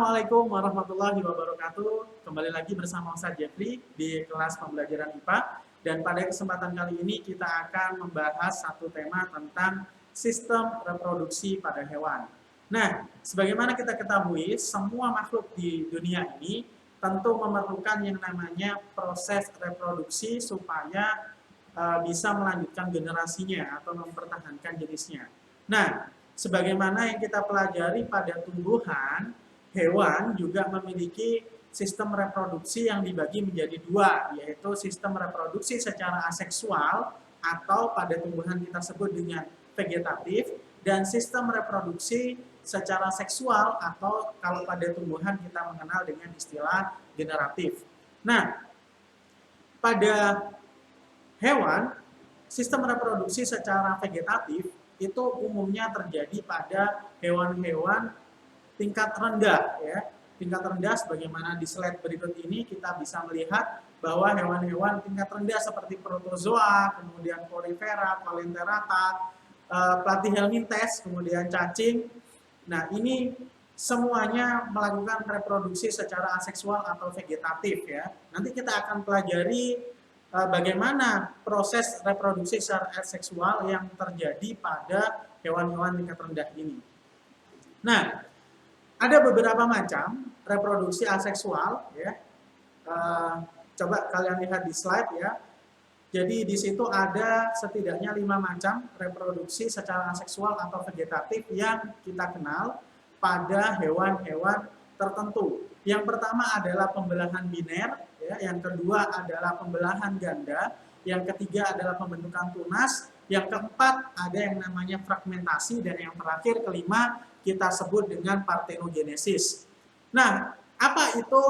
Assalamualaikum warahmatullahi wabarakatuh. Kembali lagi bersama Ustaz Jeffrey di kelas pembelajaran IPA. Dan pada kesempatan kali ini kita akan membahas satu tema tentang sistem reproduksi pada hewan. Nah, sebagaimana kita ketahui, semua makhluk di dunia ini tentu memerlukan yang namanya proses reproduksi supaya bisa melanjutkan generasinya atau mempertahankan jenisnya. Nah, sebagaimana yang kita pelajari pada tumbuhan, hewan juga memiliki sistem reproduksi yang dibagi menjadi dua, yaitu sistem reproduksi secara aseksual atau pada tumbuhan kita sebut dengan vegetatif, dan sistem reproduksi secara seksual atau kalau pada tumbuhan kita mengenal dengan istilah generatif. Nah, pada hewan, sistem reproduksi secara vegetatif itu umumnya terjadi pada hewan-hewan tingkat rendah, ya. Tingkat rendah sebagaimana di slide berikut ini kita bisa melihat bahwa hewan-hewan tingkat rendah seperti protozoa, kemudian porifera, coelenterata, platyhelminthes, kemudian cacing. Nah, ini semuanya melakukan reproduksi secara aseksual atau vegetatif, ya. Nanti kita akan pelajari bagaimana proses reproduksi secara aseksual yang terjadi pada hewan-hewan tingkat rendah ini. Nah, ada beberapa macam reproduksi aseksual, ya. Coba kalian lihat di slide, ya. Jadi di situ ada setidaknya 5 macam reproduksi secara aseksual atau vegetatif yang kita kenal pada hewan-hewan tertentu. Yang pertama adalah pembelahan biner, ya. Yang kedua adalah pembelahan ganda, yang ketiga adalah pembentukan tunas, yang keempat ada yang namanya fragmentasi, dan yang terakhir kelima kita sebut dengan partenogenesis. Nah, apa itu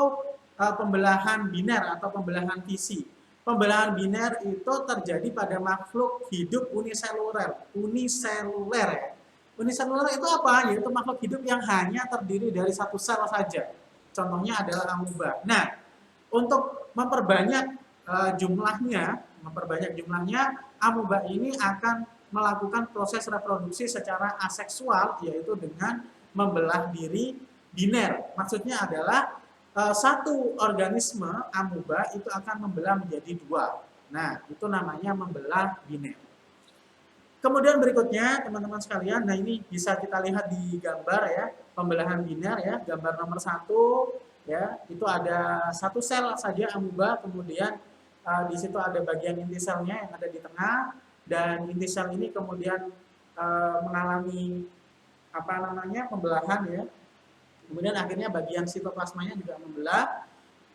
pembelahan biner atau pembelahan fisi? Pembelahan biner itu terjadi pada makhluk hidup uniseluler. Uniseluler, ya. Uniseluler itu apa? Yaitu makhluk hidup yang hanya terdiri dari satu sel saja. Contohnya adalah amuba. Nah, untuk memperbanyak jumlahnya, amuba ini akan melakukan proses reproduksi secara aseksual, yaitu dengan membelah diri biner. Maksudnya adalah satu organisme amuba itu akan membelah menjadi dua. Nah, itu namanya membelah biner. Kemudian berikutnya, teman-teman sekalian, nah ini bisa kita lihat di gambar, ya, pembelahan biner, ya, gambar nomor 1, ya, itu ada satu sel saja amuba, kemudian di situ ada bagian inti selnya yang ada di tengah, dan inti sel ini kemudian mengalami pembelahan, ya. Kemudian akhirnya bagian sitoplasmanya juga membelah,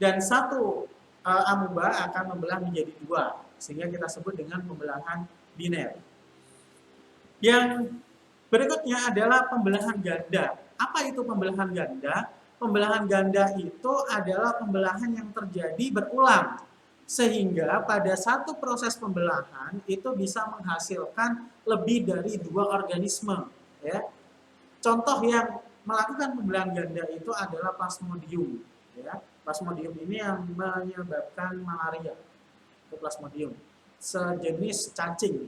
dan satu amuba akan membelah menjadi dua, sehingga kita sebut dengan pembelahan biner. Yang berikutnya adalah pembelahan ganda. Apa itu pembelahan ganda? Pembelahan ganda itu adalah pembelahan yang terjadi berulang, sehingga pada satu proses pembelahan itu bisa menghasilkan lebih dari dua organisme, ya. Contoh yang melakukan pembelahan ganda itu adalah Plasmodium, ya. Plasmodium ini yang menyebabkan malaria, itu Plasmodium, sejenis cacing.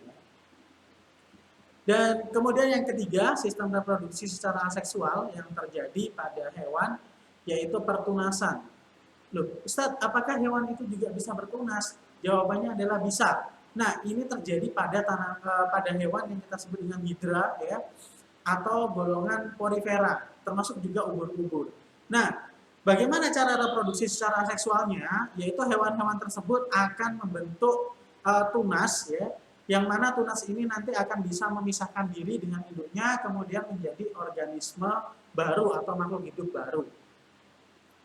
Dan kemudian yang ketiga, sistem reproduksi secara aseksual yang terjadi pada hewan, yaitu pertunasan. Loh, Ustadz, apakah hewan itu juga bisa bertunas? Jawabannya adalah bisa. Nah, ini terjadi pada hewan yang kita sebut dengan hidra, ya, atau golongan porifera, termasuk juga ubur-ubur. Nah, bagaimana cara reproduksi secara seksualnya? Yaitu hewan-hewan tersebut akan membentuk tunas, ya, yang mana tunas ini nanti akan bisa memisahkan diri dengan induknya, kemudian menjadi organisme baru atau makhluk hidup baru.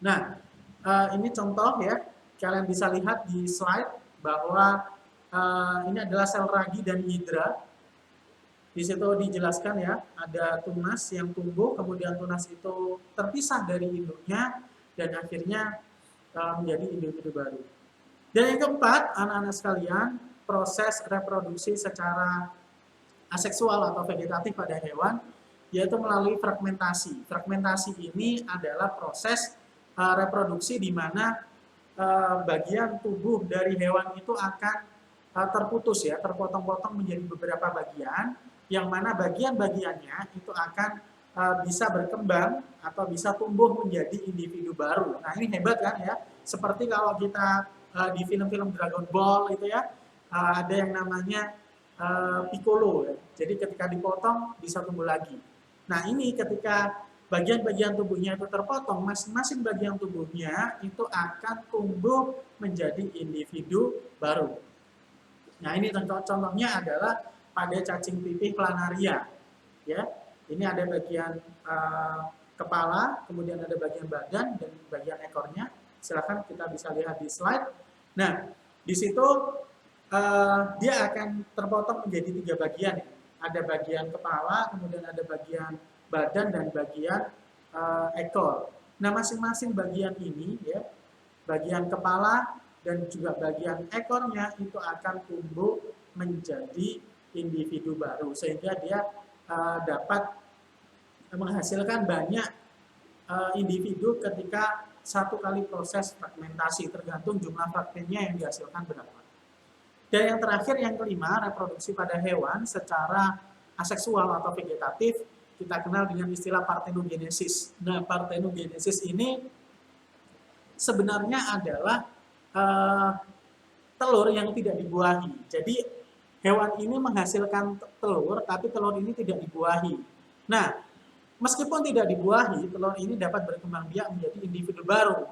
Nah, ini contoh, ya, kalian bisa lihat di slide bahwa ini adalah sel ragi dan hidra. Di situ dijelaskan, ya, ada tunas yang tumbuh, kemudian tunas itu terpisah dari induknya, dan akhirnya menjadi individu baru. Dan yang keempat, anak-anak sekalian, proses reproduksi secara aseksual atau vegetatif pada hewan, yaitu melalui fragmentasi. Fragmentasi ini adalah proses reproduksi di mana bagian tubuh dari hewan itu akan terputus, ya, terpotong-potong menjadi beberapa bagian, yang mana bagian-bagiannya itu akan bisa berkembang atau bisa tumbuh menjadi individu baru. Nah ini hebat kan ya, seperti kalau kita di film-film Dragon Ball itu ya, ada yang namanya Piccolo ya. Jadi ketika dipotong bisa tumbuh lagi. Nah ini ketika bagian-bagian tubuhnya itu terpotong, masing-masing bagian tubuhnya itu akan tumbuh menjadi individu baru. Nah ini contohnya adalah pada cacing pipih planaria. Ya, ini ada bagian kepala, kemudian ada bagian badan dan bagian ekornya. Silahkan kita bisa lihat di slide. Nah, di situ dia akan terpotong menjadi 3 bagian. Ada bagian kepala, kemudian ada bagian badan dan bagian ekor. Nah, masing-masing bagian ini ya, bagian kepala dan juga bagian ekornya itu akan tumbuh menjadi individu baru sehingga dia dapat menghasilkan banyak individu ketika satu kali proses fragmentasi, tergantung jumlah fragmennya yang dihasilkan berapa. Dan yang terakhir, yang kelima, reproduksi pada hewan secara aseksual atau vegetatif, kita kenal dengan istilah parthenogenesis. Nah, parthenogenesis ini sebenarnya adalah telur yang tidak dibuahi. Jadi hewan ini menghasilkan telur, tapi telur ini tidak dibuahi. Nah, meskipun tidak dibuahi, telur ini dapat berkembang biak menjadi individu baru.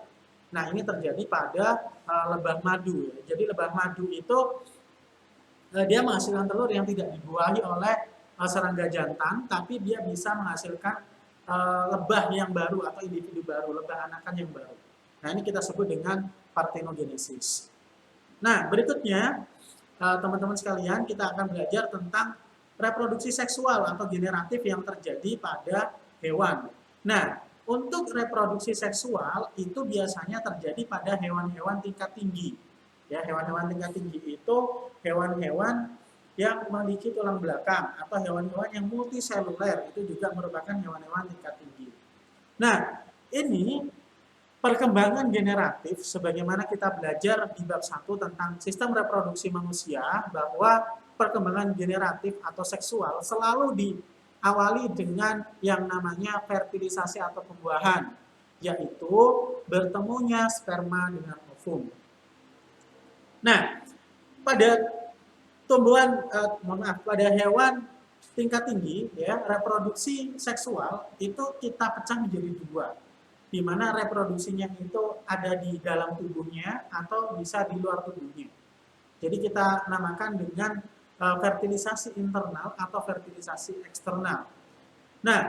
Nah, ini terjadi pada lebah madu. Jadi lebah madu itu dia menghasilkan telur yang tidak dibuahi oleh serangga jantan, tapi dia bisa menghasilkan lebah yang baru atau individu baru, lebah anakan yang baru. Nah, ini kita sebut dengan parthenogenesis. Nah, berikutnya, teman-teman sekalian, kita akan belajar tentang reproduksi seksual atau generatif yang terjadi pada hewan. Nah, untuk reproduksi seksual itu biasanya terjadi pada hewan-hewan tingkat tinggi. Ya, hewan-hewan tingkat tinggi itu hewan-hewan yang memiliki tulang belakang atau hewan-hewan yang multiseluler, itu juga merupakan hewan-hewan tingkat tinggi. Nah, ini perkembangan generatif, sebagaimana kita belajar di bab 1 tentang sistem reproduksi manusia, bahwa perkembangan generatif atau seksual selalu diawali dengan yang namanya fertilisasi atau pembuahan, yaitu bertemunya sperma dengan ovum. Nah, pada pada hewan tingkat tinggi, ya, reproduksi seksual itu kita pecah menjadi 2. Di mana reproduksinya itu ada di dalam tubuhnya atau bisa di luar tubuhnya. Jadi kita namakan dengan fertilisasi internal atau fertilisasi eksternal. Nah,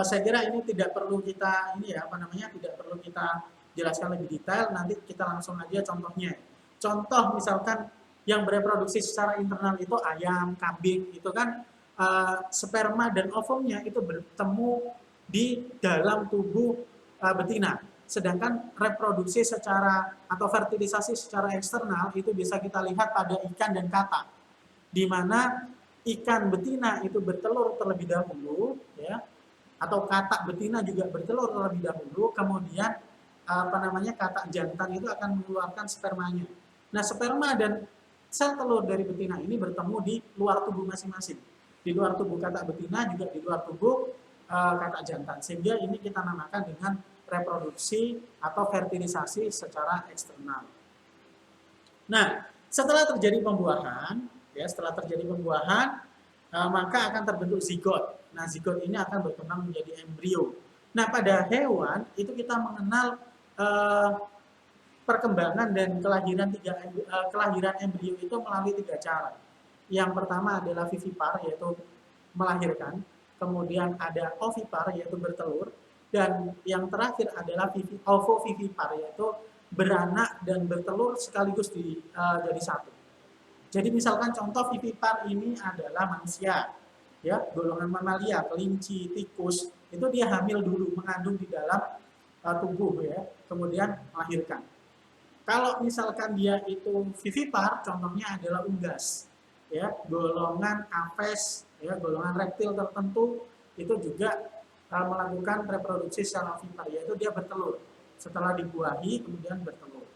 saya kira ini tidak perlu kita tidak perlu kita jelaskan lebih detail. Nanti kita langsung aja contohnya. Contoh misalkan yang bereproduksi secara internal itu ayam, kambing, itu kan sperma dan ovumnya itu bertemu di dalam tubuh betina. Sedangkan reproduksi secara atau fertilisasi secara eksternal itu bisa kita lihat pada ikan dan katak, di mana ikan betina itu bertelur terlebih dahulu, ya, atau katak betina juga bertelur terlebih dahulu, kemudian katak jantan itu akan mengeluarkan spermanya. Nah, sperma dan sel telur dari betina ini bertemu di luar tubuh masing-masing. Di luar tubuh katak betina juga di luar tubuh katak jantan, sehingga ini kita namakan dengan reproduksi atau fertilisasi secara eksternal. Nah, setelah terjadi pembuahan, maka akan terbentuk zigot. Nah, zigot ini akan berkembang menjadi embrio. Nah, pada hewan itu kita mengenal perkembangan dan kelahiran embrio itu melalui 3 cara. Yang pertama adalah vivipar, yaitu melahirkan. Kemudian ada ovipar, yaitu bertelur, dan yang terakhir adalah ovovivipar, yaitu beranak dan bertelur sekaligus jadi satu. Jadi misalkan contoh vivipar ini adalah manusia, ya, golongan mamalia, kelinci, tikus, itu dia hamil dulu, mengandung di dalam tubuh, ya, kemudian melahirkan. Kalau misalkan dia itu vivipar, contohnya adalah unggas, ya, golongan apes, ya, golongan reptil tertentu itu juga melakukan reproduksi secara ovipar, yaitu dia bertelur. Setelah dibuahi kemudian bertelur.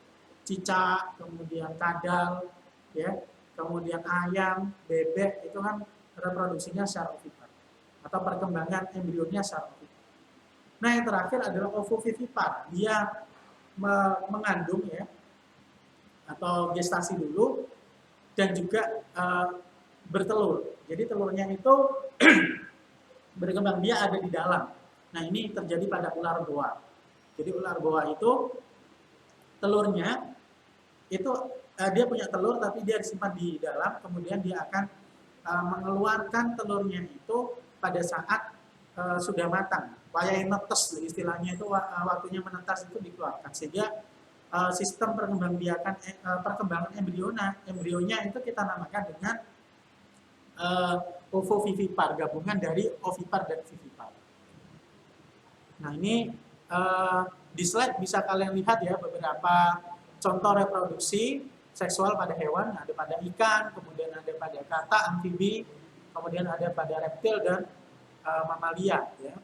Cicak, kemudian kadal, ya, kemudian ayam, bebek itu kan reproduksinya secara ovipar atau perkembangan embrionya secara ovipar. Nah, yang terakhir adalah ovovivipar. Dia mengandung ya atau gestasi dulu dan juga bertelur. Jadi telurnya itu berkembang dia ada di dalam. Nah, ini terjadi pada ular boa. Jadi ular boa itu telurnya itu dia punya telur tapi dia disimpan di dalam, kemudian dia akan mengeluarkan telurnya itu pada saat sudah matang. Wayai netes istilahnya itu waktunya menetas itu dikeluarkan, sehingga sistem perkembangan embrionya itu kita namakan dengan ovovivipar, gabungan dari ovipar dan vivipar. Nah, ini di slide bisa kalian lihat ya beberapa contoh reproduksi seksual pada hewan. Ada pada ikan, kemudian ada pada kata, amfibi, kemudian ada pada reptil dan mamalia. Ya.